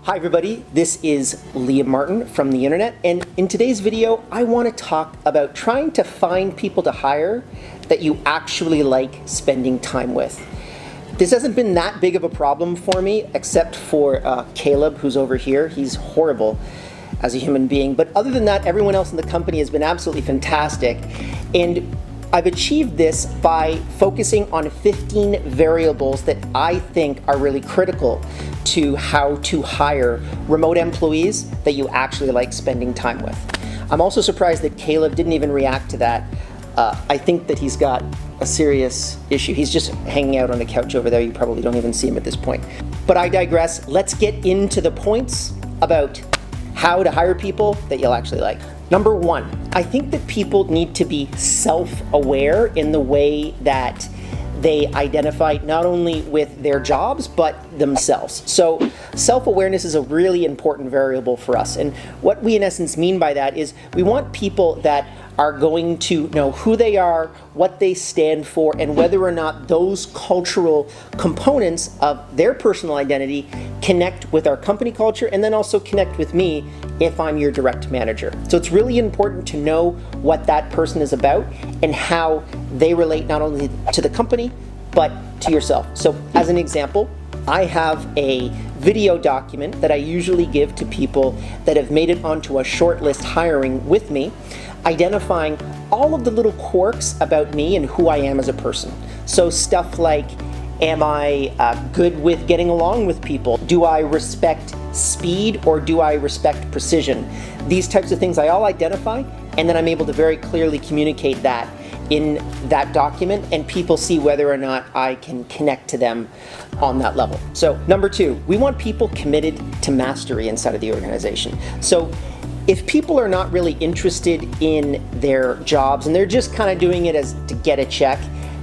Hi everybody, this is Liam Martin from the internet, and in today's video I want to talk about trying to find people to hire that you actually like spending time with. This hasn't been that big of a problem for me, except for Caleb, who's over here. He's horrible as a human being, but other than that, everyone else in the company has been absolutely fantastic. And I've achieved this by focusing on 15 variables that I think are really critical to how to hire remote employees that you actually like spending time with. I'm also surprised that Caleb didn't even react to that. I think that he's got a serious issue. He's just hanging out on the couch over there. You probably don't even see him at this point. But I digress. Let's get into the points about how to hire people that you'll actually like. Number one, I think that people need to be self-aware in the way that they identify not only with their jobs, but themselves. So self-awareness is a really important variable for us. And what we in essence mean by that is we want people that are going to know who they are, what they stand for, and whether or not those cultural components of their personal identity connect with our company culture, and then also connect with me if I'm your direct manager. So it's really important to know what that person is about and how they relate not only to the company, but to yourself. So as an example, I have a video document that I usually give to people that have made it onto a shortlist hiring with me, identifying all of the little quirks about me and who I am as a person. So stuff like, am I good with getting along with people? Do I respect speed or do I respect precision? These types of things I all identify, and then I'm able to very clearly communicate that in that document, and people see whether or not I can connect to them on that level. So number two, we want people committed to mastery inside of the organization. So if people are not really interested in their jobs and they're just kind of doing it as to get a check,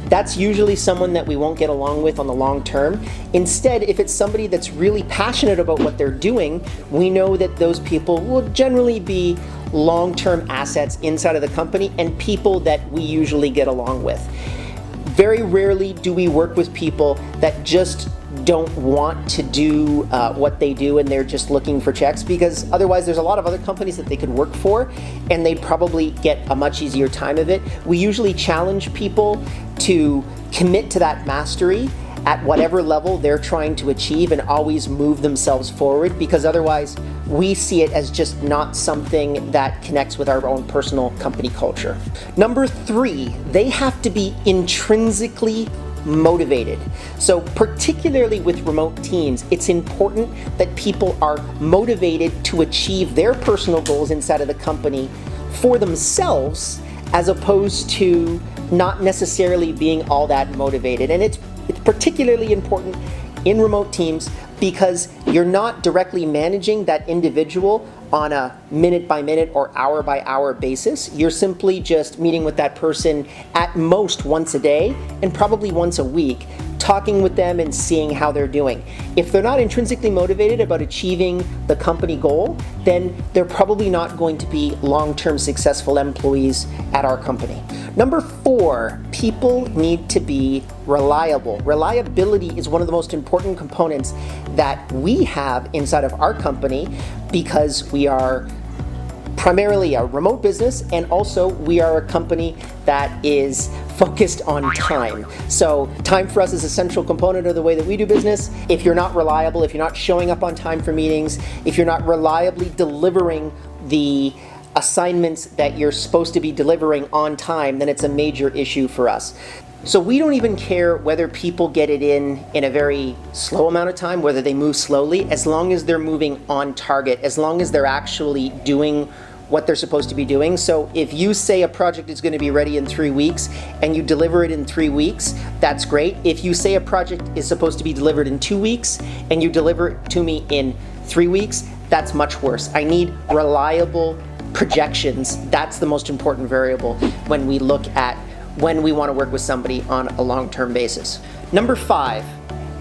that's usually someone that we won't get along with on the long term. Instead, if it's somebody that's really passionate about what they're doing, we know that those people will generally be long-term assets inside of the company and people that we usually get along with. Very rarely do we work with people that just don't want to do what they do and they're just looking for checks, because otherwise there's a lot of other companies that they could work for and they'd probably get a much easier time of it. We usually challenge people to commit to that mastery at whatever level they're trying to achieve and always move themselves forward, because otherwise we see it as just not something that connects with our own personal company culture. Number three, they have to be intrinsically motivated. So particularly with remote teams, it's important that people are motivated to achieve their personal goals inside of the company for themselves, as opposed to not necessarily being all that motivated. And it's particularly important in remote teams because you're not directly managing that individual on a minute by minute or hour by hour basis. You're simply just meeting with that person at most once a day and probably once a week, talking with them and seeing how they're doing. If they're not intrinsically motivated about achieving the company goal, then they're probably not going to be long-term successful employees at our company. Number four, people need to be reliable. Reliability is one of the most important components that we have inside of our company, because we are primarily a remote business, and also we are a company that is focused on time. So time for us is a central component of the way that we do business. If you're not reliable, if you're not showing up on time for meetings, if you're not reliably delivering the assignments that you're supposed to be delivering on time, then it's a major issue for us. So we don't even care whether people get it in a very slow amount of time, whether they move slowly, as long as they're moving on target, as long as they're actually doing what they're supposed to be doing. So if you say a project is going to be ready in 3 weeks and you deliver it in 3 weeks, that's great. If you say a project is supposed to be delivered in 2 weeks and you deliver it to me in 3 weeks, that's much worse. I need reliable projections. That's the most important variable when we look at when we want to work with somebody on a long-term basis. Number five,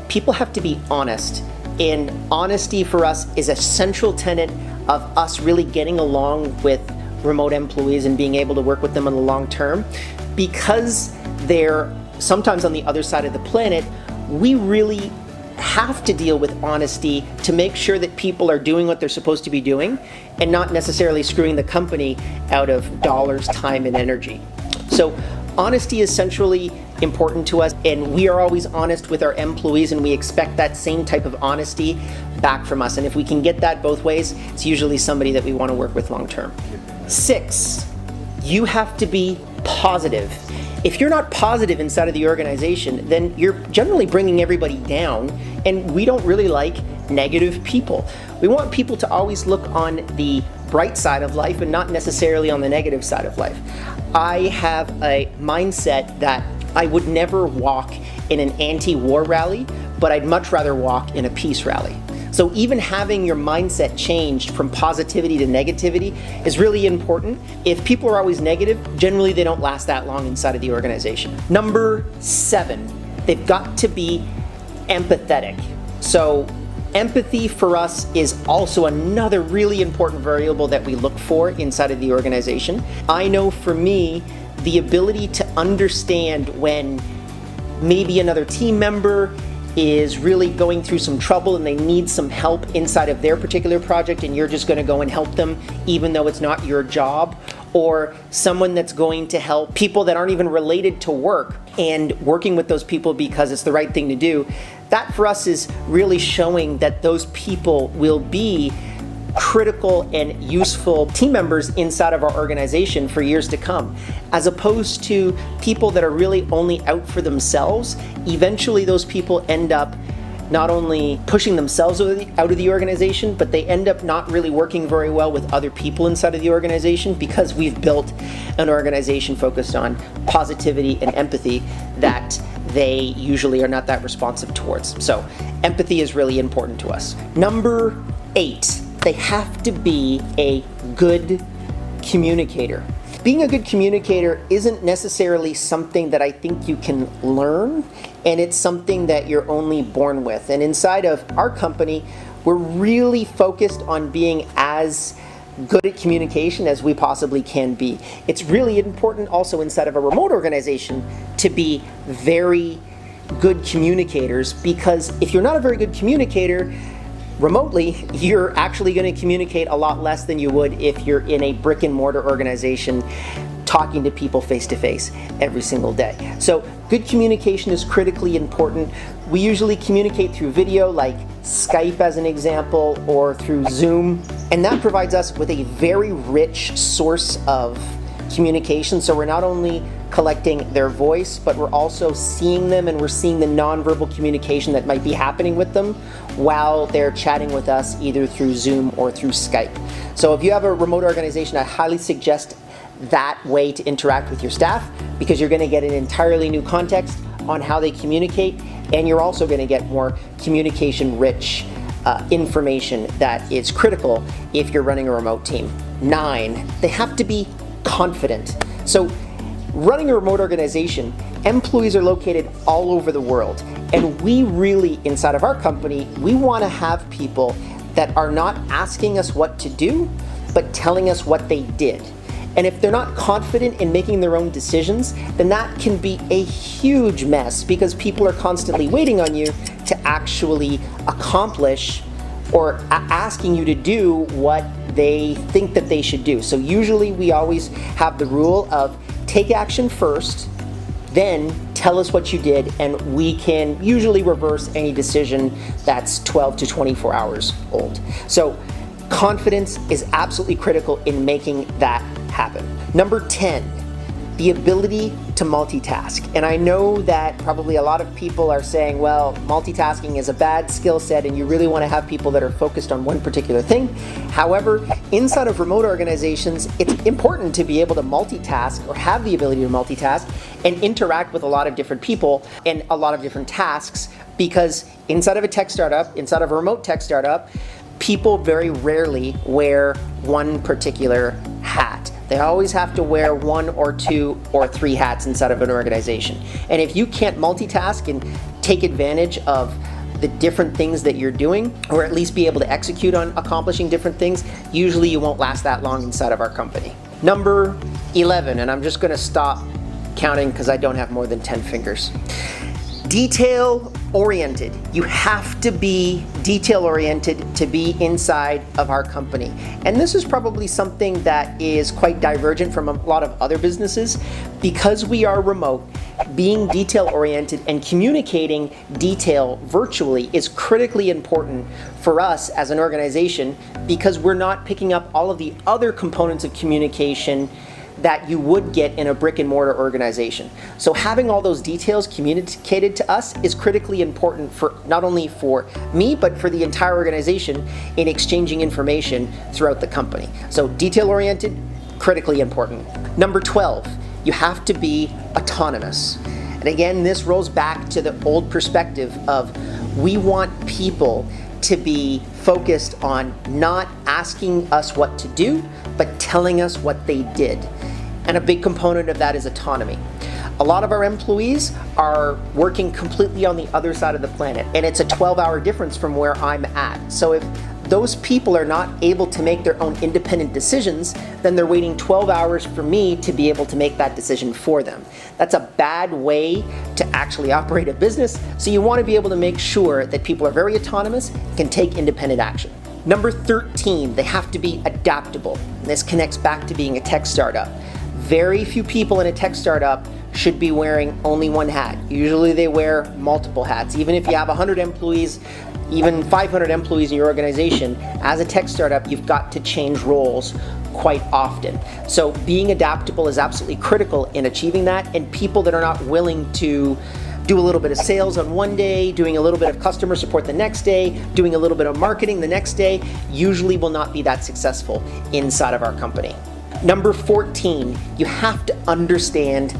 people have to be honest. And honesty for us is a central tenet of us really getting along with remote employees and being able to work with them in the long term. Because they're sometimes on the other side of the planet, we really have to deal with honesty to make sure that people are doing what they're supposed to be doing and not necessarily screwing the company out of dollars, time, and energy. So honesty is centrally important to us, and we are always honest with our employees, and we expect that same type of honesty back from us. And if we can get that both ways, it's usually somebody that we want to work with long term. 6, you have to be positive. If you're not positive inside of the organization, then you're generally bringing everybody down, and we don't really like negative people. We want people to always look on the bright side of life and not necessarily on the negative side of life. I have a mindset that I would never walk in an anti-war rally, but I'd much rather walk in a peace rally. So even having your mindset changed from positivity to negativity is really important. If people are always negative, generally they don't last that long inside of the organization. Number 7, they've got to be empathetic. So empathy for us is also another really important variable that we look for inside of the organization. I know for me, the ability to understand when maybe another team member is really going through some trouble and they need some help inside of their particular project, and you're just going to go and help them even though it's not your job, or someone that's going to help people that aren't even related to work and working with those people because it's the right thing to do. That for us is really showing that those people will be critical and useful team members inside of our organization for years to come, as opposed to people that are really only out for themselves. Eventually those people end up not only pushing themselves out of the organization, but they end up not really working very well with other people inside of the organization, because we've built an organization focused on positivity and empathy that they usually are not that responsive towards. So empathy is really important to us. Number 8, they have to be a good communicator. Being a good communicator isn't necessarily something that I think you can learn, and it's something that you're only born with. And inside of our company, we're really focused on being as good at communication as we possibly can be. It's really important also inside of a remote organization to be very good communicators, because if you're not a very good communicator, remotely, you're actually going to communicate a lot less than you would if you're in a brick and mortar organization talking to people face to face every single day. So good communication is critically important. We usually communicate through video, like Skype as an example, or through Zoom, and that provides us with a very rich source of communication. So we're not only collecting their voice, but we're also seeing them, and we're seeing the nonverbal communication that might be happening with them while they're chatting with us, either through Zoom or through Skype. So if you have a remote organization, I highly suggest that way to interact with your staff, because you're going to get an entirely new context on how they communicate, and you're also going to get more communication rich information that is critical if you're running a remote team. 9, they have to be confident. So running a remote organization, employees are located all over the world, and we really, inside of our company, we want to have people that are not asking us what to do, but telling us what they did. And if they're not confident in making their own decisions, then that can be a huge mess, because people are constantly waiting on you to actually accomplish or asking you to do what they think that they should do. So usually we always have the rule of take action first, then tell us what you did, and we can usually reverse any decision that's 12 to 24 hours old. So confidence is absolutely critical in making that happen. Number 10, the ability to multitask. And I know that probably a lot of people are saying, well, multitasking is a bad skill set and you really want to have people that are focused on one particular thing. However, inside of remote organizations, it's important to be able to multitask, or have the ability to multitask and interact with a lot of different people and a lot of different tasks, because inside of a tech startup, inside of a remote tech startup, people very rarely wear one particular hat. They always have to wear 1 or 2 or 3 hats inside of an organization. And if you can't multitask and take advantage of the different things that you're doing, or at least be able to execute on accomplishing different things, usually you won't last that long inside of our company. Number 11, and I'm just going to stop counting because I don't have more than 10 fingers. Detail oriented. You have to be detail oriented to be inside of our company. And this is probably something that is quite divergent from a lot of other businesses. Because we are remote, being detail oriented and communicating detail virtually is critically important for us as an organization, because we're not picking up all of the other components of communication that you would get in a brick and mortar organization. So having all those details communicated to us is critically important for not only for me, but for the entire organization in exchanging information throughout the company. So detail oriented, critically important. Number 12, you have to be autonomous. And again, this rolls back to the old perspective of we want people to be focused on not asking us what to do, but telling us what they did. And a big component of that is autonomy. A lot of our employees are working completely on the other side of the planet, and it's a 12-hour difference from where I'm at. So if those people are not able to make their own independent decisions, then they're waiting 12 hours for me to be able to make that decision for them. That's a bad way to actually operate a business, so you want to be able to make sure that people are very autonomous and can take independent action. Number 13, they have to be adaptable. And this connects back to being a tech startup. Very few people in a tech startup should be wearing only one hat. Usually they wear multiple hats. Even if you have 100 employees, even 500 employees in your organization, as a tech startup, you've got to change roles quite often. So being adaptable is absolutely critical in achieving that, and people that are not willing to do a little bit of sales on one day, doing a little bit of customer support the next day, doing a little bit of marketing the next day, usually will not be that successful inside of our company. Number 14, you have to understand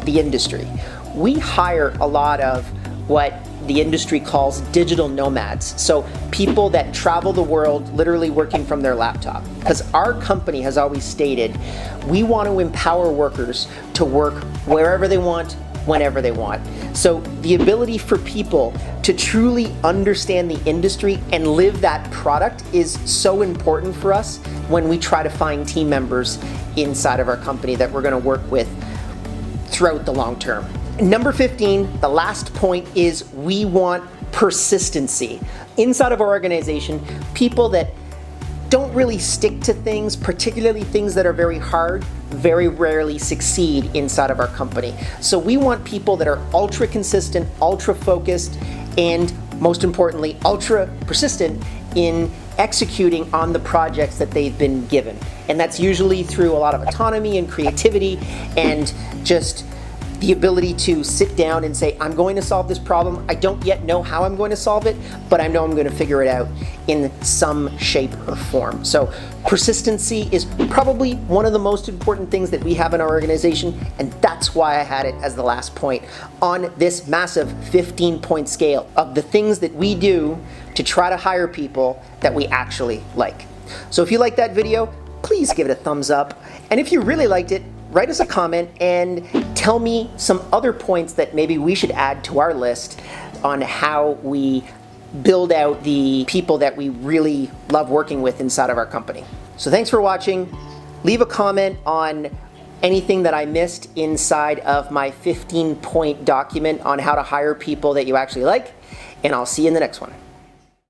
the industry. We hire a lot of what the industry calls digital nomads. So people that travel the world literally working from their laptop. Because our company has always stated, we want to empower workers to work wherever they want, whenever they want. So the ability for people to truly understand the industry and live that product is so important for us when we try to find team members inside of our company that we're going to work with throughout the long term. Number 15, the last point is we want persistency. Inside of our organization, people that don't really stick to things, particularly things that are very hard, very rarely succeed inside of our company. So we want people that are ultra consistent, ultra focused, and most importantly, ultra persistent in executing on the projects that they've been given. And that's usually through a lot of autonomy and creativity and just the ability to sit down and say, I'm going to solve this problem. I don't yet know how I'm going to solve it, but I know I'm going to figure it out in some shape or form. So persistency is probably one of the most important things that we have in our organization, and that's why I had it as the last point on this massive 15-point scale of the things that we do to try to hire people that we actually like. So if you like that video, please give it a thumbs up. And if you really liked it, write us a comment and tell me some other points that maybe we should add to our list on how we build out the people that we really love working with inside of our company. So thanks for watching. Leave a comment on anything that I missed inside of my 15-point document on how to hire people that you actually like, and I'll see you in the next one.